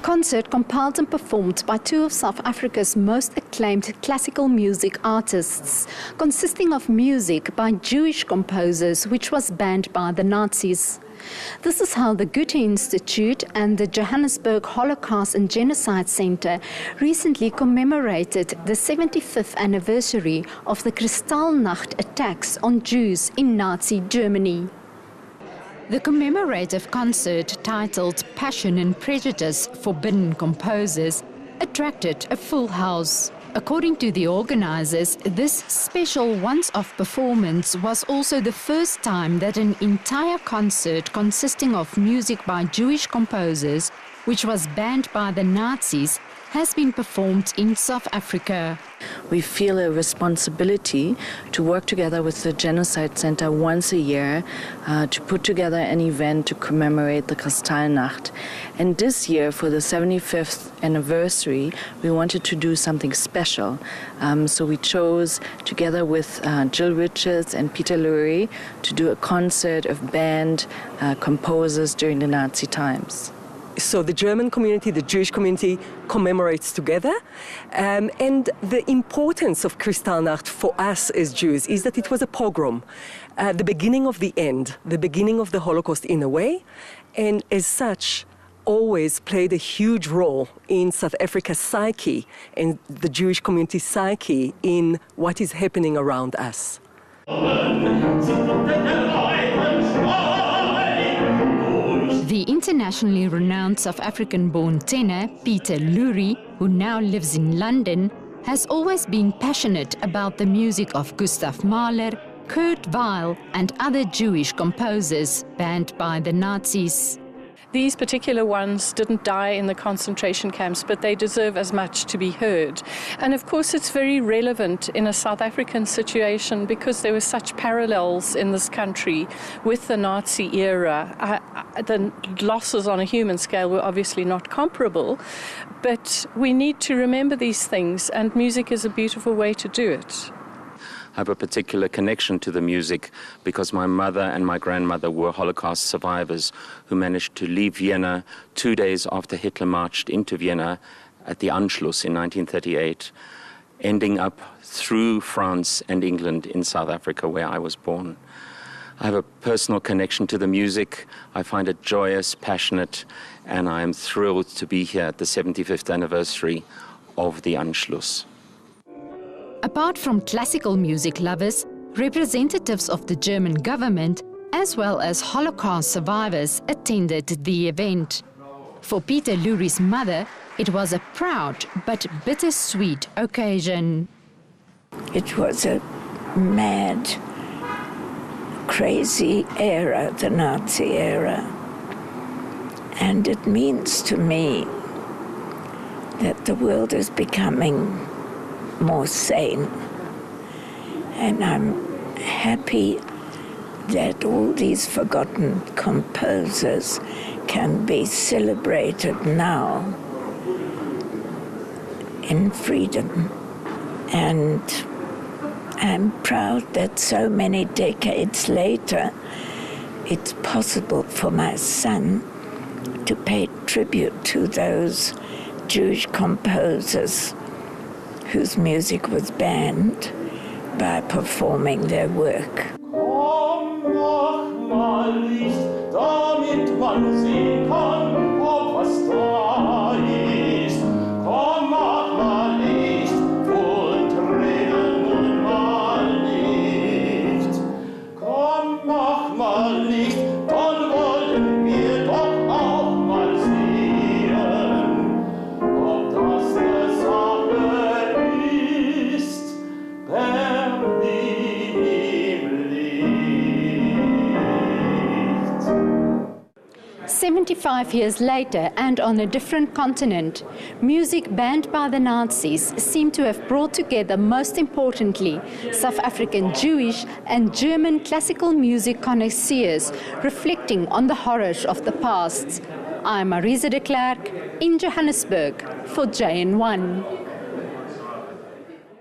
concert compiled and performed by two of South Africa's most acclaimed classical music artists, consisting of music by Jewish composers which was banned by the Nazis. This is how the Goethe Institute and the Johannesburg Holocaust and Genocide Center recently commemorated the 75th anniversary of the Kristallnacht attacks on Jews in Nazi Germany. The commemorative concert, titled Passion and Prejudice, Forbidden Composers, attracted a full house. According to the organizers, this special once-off performance was also the first time that an entire concert consisting of music by Jewish composers, which was banned by the Nazis, has been performed in South Africa. We feel a responsibility to work together with the Genocide Center once a year to put together an event to commemorate the Kristallnacht. And this year, for the 75th anniversary, we wanted to do something special. So we chose, together with Jill Richards and Peter Lurie, to do a concert of banned composers during the Nazi times. So the German community, the Jewish community commemorates together. And the importance of Kristallnacht for us as Jews is that it was a pogrom, the beginning of the end, the beginning of the Holocaust in a way, and as such always played a huge role in South Africa's psyche and the Jewish community's psyche in what is happening around us. The internationally renowned South African-born tenor, Peter Lurie, who now lives in London, has always been passionate about the music of Gustav Mahler, Kurt Weill and other Jewish composers banned by the Nazis. These particular ones didn't die in the concentration camps, but they deserve as much to be heard. And of course it's very relevant in a South African situation because there were such parallels in this country with the Nazi era. The losses on a human scale were obviously not comparable, but we need to remember these things, and music is a beautiful way to do it. I have a particular connection to the music because my mother and my grandmother were Holocaust survivors who managed to leave Vienna 2 days after Hitler marched into Vienna at the Anschluss in 1938, ending up through France and England in South Africa, where I was born. I have a personal connection to the music. I find it joyous, passionate, and I am thrilled to be here at the 75th anniversary of the Anschluss. Apart from classical music lovers, representatives of the German government, as well as Holocaust survivors, attended the event. For Peter Lurie's mother, it was a proud but bittersweet occasion. It was a mad, crazy era, the Nazi era. And it means to me that the world is becoming more sane, and I'm happy that all these forgotten composers can be celebrated now in freedom. And I'm proud that so many decades later it's possible for my son to pay tribute to those Jewish composers whose music was banned by performing their work. "75 years later, and on a different continent, music banned by the Nazis seemed to have brought together, most importantly, South African Jewish and German classical music connoisseurs, reflecting on the horrors of the past." I'm Marisa de Klerk in Johannesburg for JN1.